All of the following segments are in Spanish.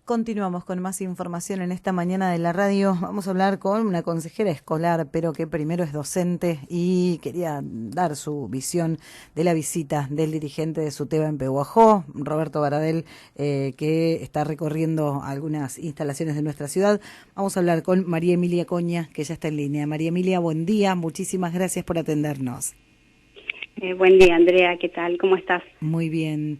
Continuamos con más información en esta mañana de la radio. Vamos a hablar con una consejera escolar, pero que primero es docente y quería dar su visión de la visita del dirigente de SUTEBA en Pehuajó, Roberto Baradel, que está recorriendo algunas instalaciones de nuestra ciudad. Vamos a hablar con María Emilia Coña, que ya está en línea. María Emilia, buen día. Muchísimas gracias por atendernos. Buen día, Andrea. ¿Qué tal? ¿Cómo estás? Muy bien.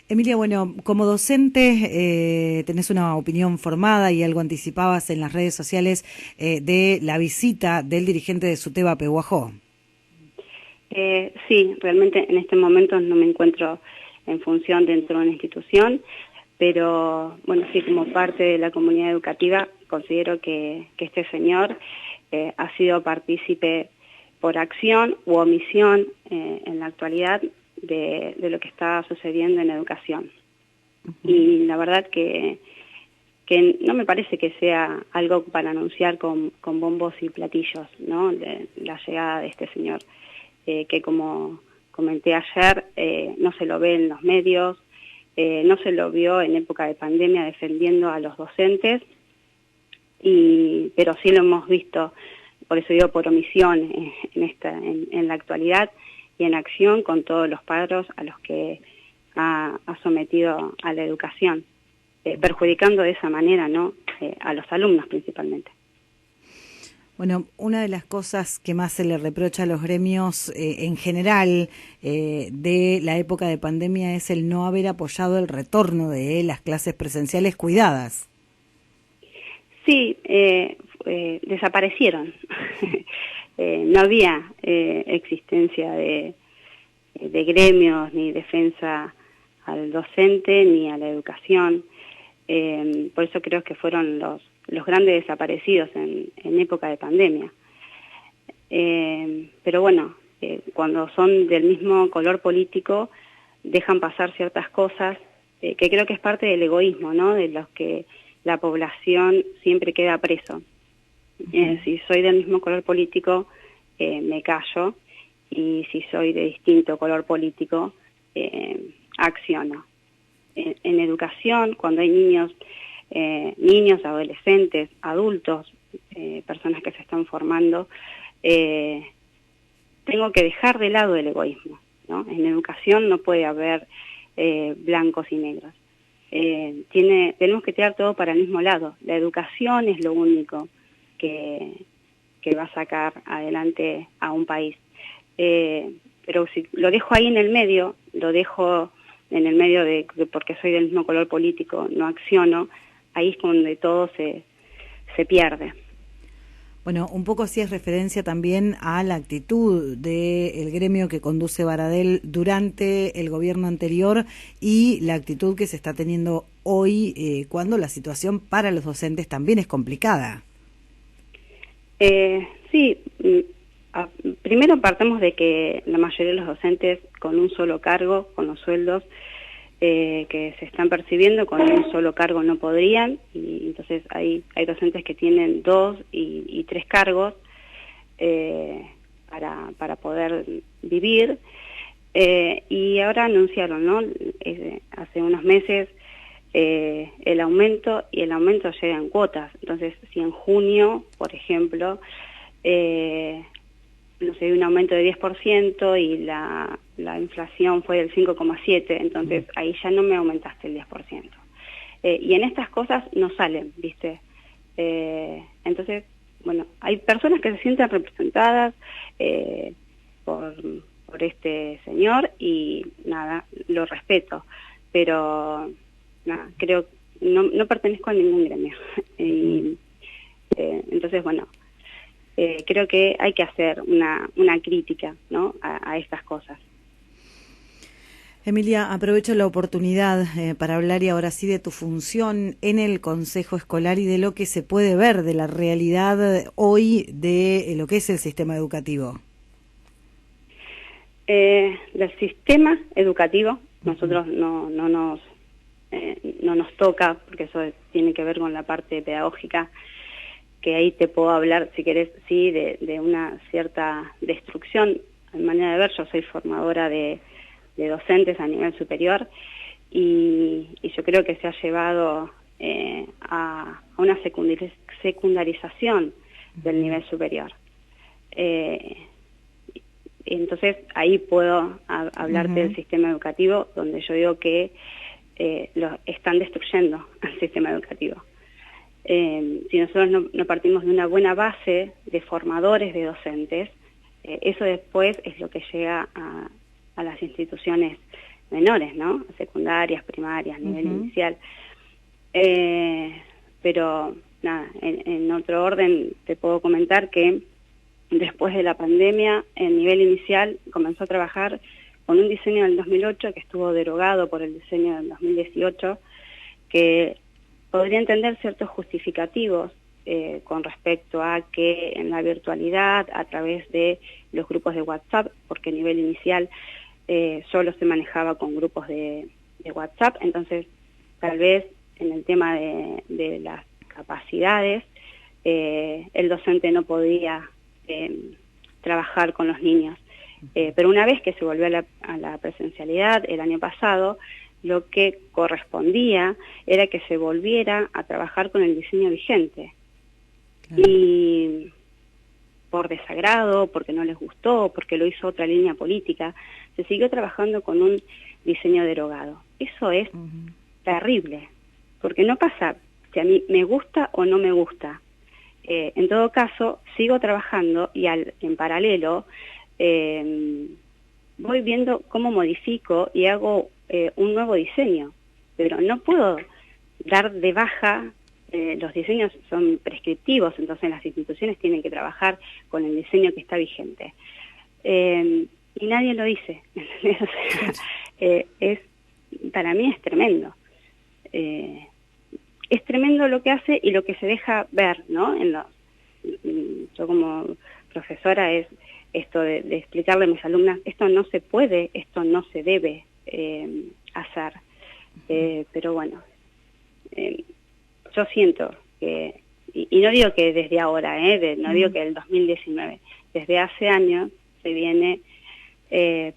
Emilia, bueno, como docente tenés una opinión formada y algo anticipabas en las redes sociales de la visita del dirigente de SUTEBA a Pehuajó. Sí, realmente en este momento no me encuentro en función dentro de una institución, pero bueno, sí, como parte de la comunidad educativa considero que este señor ha sido partícipe por acción u omisión en la actualidad de lo que está sucediendo en educación. Y la verdad que no me parece que sea algo para anunciar con bombos y platillos, ¿no? De la llegada de este señor, que como comenté ayer, no se lo ve en los medios, no se lo vio en época de pandemia defendiendo a los docentes, pero sí lo hemos visto, por eso digo por omisión en la actualidad y en acción con todos los paros a los que ha sometido a la educación, perjudicando de esa manera, ¿no? A los alumnos principalmente. Bueno, una de las cosas que más se le reprocha a los gremios en general de la época de pandemia es el no haber apoyado el retorno de las clases presenciales cuidadas. Sí, desaparecieron. No había existencia de gremios ni defensa al docente ni a la educación. Por eso creo que fueron los grandes desaparecidos en época de pandemia. Pero bueno, cuando son del mismo color político dejan pasar ciertas cosas que creo que es parte del egoísmo, ¿no? De los que la población siempre queda preso. Si soy del mismo color político, me callo, y si soy de distinto color político, acciono. En educación, cuando hay niños, adolescentes, adultos, personas que se están formando, tengo que dejar de lado el egoísmo, ¿no? En educación no puede haber blancos y negros. Tenemos que tirar todo para el mismo lado. La educación es lo único que va a sacar adelante a un país. Pero si lo dejo ahí en el medio, lo dejo en el medio de porque soy del mismo color político, no acciono, ahí es donde todo se pierde. Bueno, un poco hacías referencia también a la actitud del gremio que conduce Baradel durante el gobierno anterior y la actitud que se está teniendo hoy cuando la situación para los docentes también es complicada. Sí, primero partamos de que la mayoría de los docentes con un solo cargo, con los sueldos que se están percibiendo, con un solo cargo no podrían, y entonces hay docentes que tienen 2 y 3 cargos para poder vivir, y ahora anunciaron, ¿no? Hace unos meses el aumento, y el aumento llega en cuotas. Entonces, si en junio, por ejemplo, no sé, un aumento de 10% y la inflación fue del 5,7%, entonces ahí ya no me aumentaste el 10%. Y en estas cosas no salen, ¿viste? Entonces, bueno, hay personas que se sienten representadas por este señor y nada, lo respeto, pero nada, creo no pertenezco a ningún gremio. Entonces, bueno, creo que hay que hacer una crítica, ¿no? a estas cosas. Emilia, aprovecho la oportunidad para hablar y ahora sí de tu función en el Consejo Escolar y de lo que se puede ver de la realidad hoy de lo que es el sistema educativo. Del sistema educativo, nosotros no nos toca, porque eso tiene que ver con la parte pedagógica, que ahí te puedo hablar, si querés, sí, de una cierta destrucción, en manera de ver. Yo soy formadora de docentes a nivel superior y yo creo que se ha llevado a una secundarización del nivel superior. Entonces ahí puedo hablarte del sistema educativo, donde yo digo que están destruyendo al sistema educativo. Si nosotros no partimos de una buena base de formadores de docentes, eso después es lo que llega a las instituciones menores, ¿no? Secundarias, primarias, nivel inicial. Pero nada, en otro orden te puedo comentar que después de la pandemia, el nivel inicial comenzó a trabajar con un diseño del 2008 que estuvo derogado por el diseño del 2018, que podría entender ciertos justificativos con respecto a que en la virtualidad, a través de los grupos de WhatsApp, porque a nivel inicial solo se manejaba con grupos de WhatsApp, entonces tal vez en el tema de las capacidades, el docente no podía trabajar con los niños. Pero una vez que se volvió a la presencialidad el año pasado, lo que correspondía era que se volviera a trabajar con el diseño vigente. Claro. Y por desagrado, porque no les gustó, porque lo hizo otra línea política, se siguió trabajando con un diseño derogado. Eso es terrible, porque no pasa si a mí me gusta o no me gusta. En todo caso, sigo trabajando y en paralelo voy viendo cómo modifico y hago un nuevo diseño, pero no puedo dar de baja, los diseños son prescriptivos, entonces las instituciones tienen que trabajar con el diseño que está vigente. Y nadie lo dice. Para mí es tremendo. Es tremendo lo que hace y lo que se deja ver, ¿no? Yo como profesora es esto de explicarle a mis alumnas, esto no se puede, esto no se debe hacer. Pero bueno, yo siento que, y no digo que desde ahora, no digo que del 2019, desde hace años se viene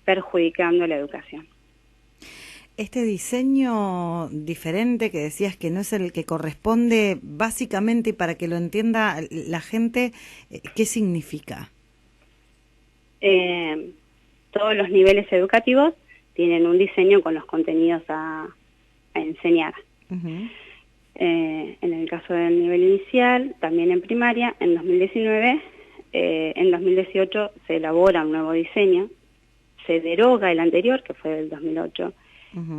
perjudicando la educación. Este diseño diferente que decías que no es el que corresponde, básicamente, y para que lo entienda la gente, ¿qué significa? Todos los niveles educativos tienen un diseño con los contenidos a enseñar. En el caso del nivel inicial, también en primaria, en 2019, en 2018 se elabora un nuevo diseño, se deroga el anterior, que fue del 2008,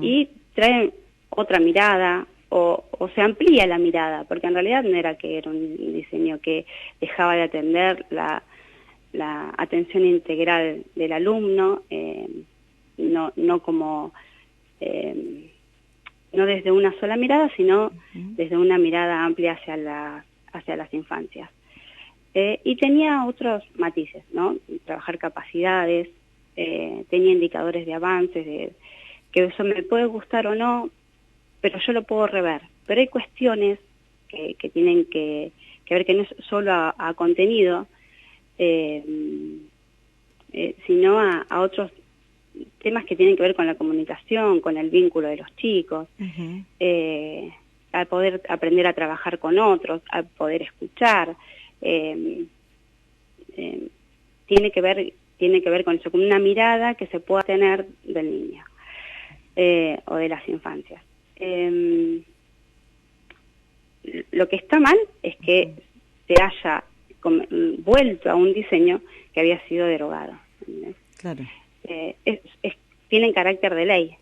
y trae otra mirada o se amplía la mirada, porque en realidad no era que era un diseño que dejaba de atender la atención integral del alumno, no como no desde una sola mirada, sino desde una mirada amplia hacia las infancias. Y tenía otros matices, ¿no? Trabajar capacidades, tenía indicadores de avances, que eso me puede gustar o no, pero yo lo puedo rever. Pero hay cuestiones que tienen que ver, que no es solo a contenido, sino a otros temas que tienen que ver con la comunicación, con el vínculo de los chicos, al poder aprender a trabajar con otros, al poder escuchar, tiene que ver con eso, con una mirada que se pueda tener del niño o de las infancias. Lo que está mal es que se haya vuelto a un diseño que había sido derogado. Claro. Tienen carácter de ley.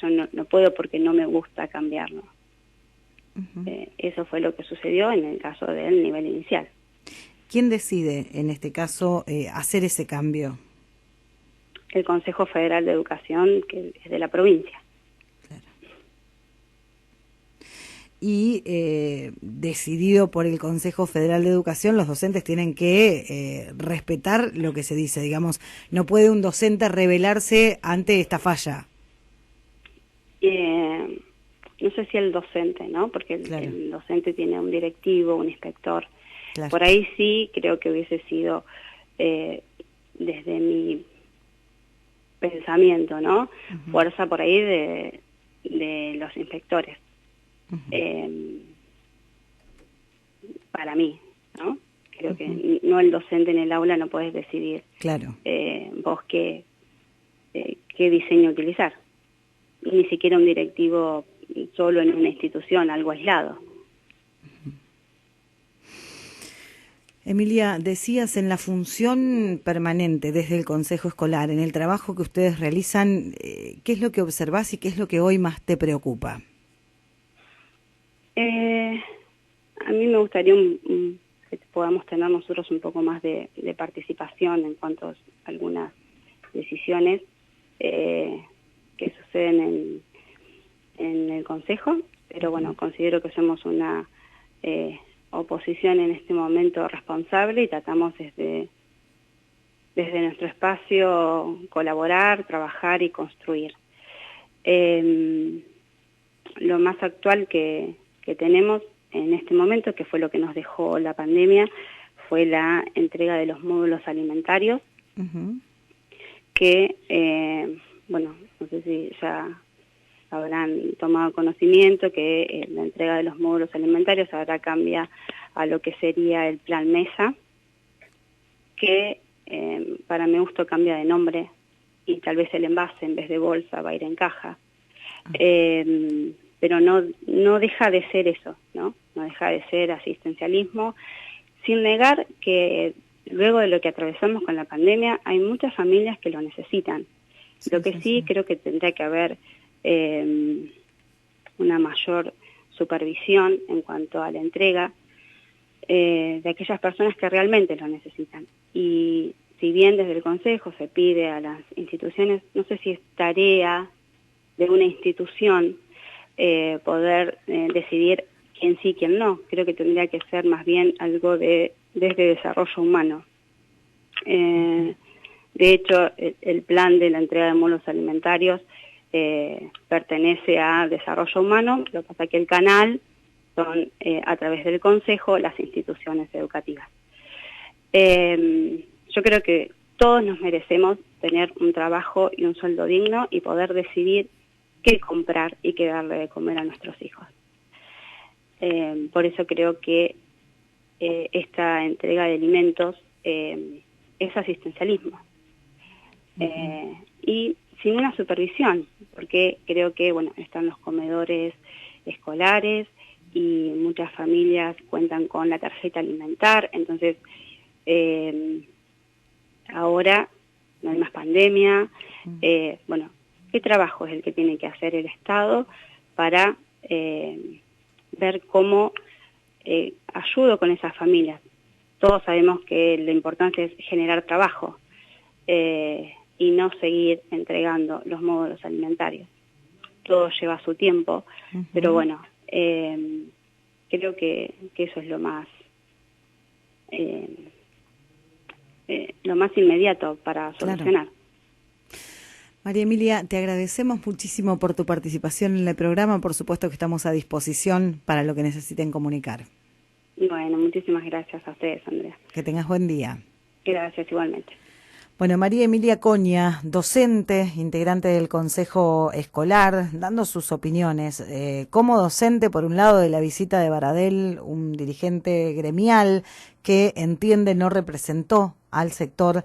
Yo no puedo, porque no me gusta cambiarlo. Eso fue lo que sucedió en el caso del nivel inicial. ¿Quién decide, en este caso, hacer ese cambio? El Consejo Federal de Educación, que es de la provincia. Claro. Y decidido por el Consejo Federal de Educación, los docentes tienen que respetar lo que se dice. Digamos, no puede un docente rebelarse ante esta falla. No sé si el docente, ¿no? Porque el docente tiene un directivo, un inspector. Claro. Por ahí sí creo que hubiese sido, desde mi pensamiento, fuerza por ahí de los inspectores. para mí, ¿no? Creo que no el docente en el aula no puedes decidir Claro. vos qué diseño utilizar. Ni siquiera un directivo solo en una institución, algo aislado. Emilia, decías en la función permanente desde el Consejo Escolar, en el trabajo que ustedes realizan, ¿qué es lo que observás y qué es lo que hoy más te preocupa? A mí me gustaría que podamos tener nosotros un poco más de participación en cuanto a algunas decisiones que suceden en el Consejo, pero bueno, considero que somos una oposición en este momento responsable y tratamos desde nuestro espacio colaborar, trabajar y construir. Lo más actual que tenemos en este momento, que fue lo que nos dejó la pandemia, fue la entrega de los módulos alimentarios, que, bueno, no sé si ya habrán tomado conocimiento que la entrega de los módulos alimentarios ahora cambia a lo que sería el plan MESA, que para mi gusto cambia de nombre y tal vez el envase en vez de bolsa va a ir en caja. Pero no deja de ser eso, ¿no? No deja de ser asistencialismo, sin negar que luego de lo que atravesamos con la pandemia hay muchas familias que lo necesitan. Lo que sí creo que tendría que haber una mayor supervisión en cuanto a la entrega de aquellas personas que realmente lo necesitan. Y si bien desde el Consejo se pide a las instituciones, no sé si es tarea de una institución poder decidir quién sí, quién no. Creo que tendría que ser más bien algo desde desarrollo humano. De hecho, el plan de la entrega de módulos alimentarios pertenece a desarrollo humano, lo que pasa es que el canal son a través del Consejo las instituciones educativas. Yo creo que todos nos merecemos tener un trabajo y un sueldo digno y poder decidir qué comprar y qué darle de comer a nuestros hijos. Por eso creo que esta entrega de alimentos es asistencialismo. Y sin una supervisión, porque creo que bueno, están los comedores escolares y muchas familias cuentan con la tarjeta alimentar, entonces ahora no hay más pandemia, bueno, ¿qué trabajo es el que tiene que hacer el Estado para ver cómo ayudo con esas familias? Todos sabemos que la importancia es generar trabajo y no seguir entregando los módulos alimentarios. Todo lleva su tiempo, pero bueno, creo que eso es lo más inmediato para solucionar. Claro. María Emilia, te agradecemos muchísimo por tu participación en el programa. Por supuesto que estamos a disposición para lo que necesiten comunicar. Bueno, muchísimas gracias a ustedes, Andrea. Que tengas buen día. Gracias, igualmente. Bueno, María Emilia Coña, docente, integrante del Consejo Escolar, dando sus opiniones. Como docente, por un lado, de la visita de Baradel, un dirigente gremial que entiende no representó al sector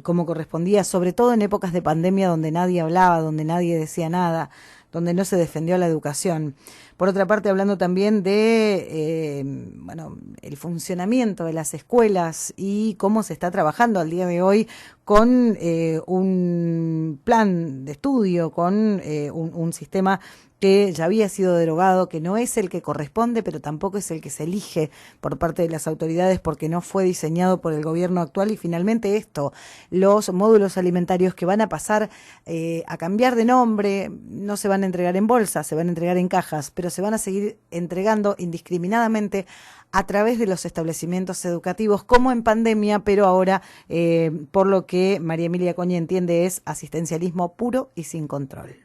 como correspondía, sobre todo en épocas de pandemia donde nadie hablaba, donde nadie decía nada, donde no se defendió la educación. Por otra parte, hablando también de bueno, el funcionamiento de las escuelas y cómo se está trabajando al día de hoy con un plan de estudio, con un sistema que ya había sido derogado, que no es el que corresponde, pero tampoco es el que se elige por parte de las autoridades porque no fue diseñado por el gobierno actual. Y finalmente esto, los módulos alimentarios que van a pasar a cambiar de nombre, no se van a entregar en bolsas, se van a entregar en cajas, pero se van a seguir entregando indiscriminadamente a través de los establecimientos educativos, como en pandemia, pero ahora, por lo que María Emilia Coña entiende, es asistencialismo puro y sin control.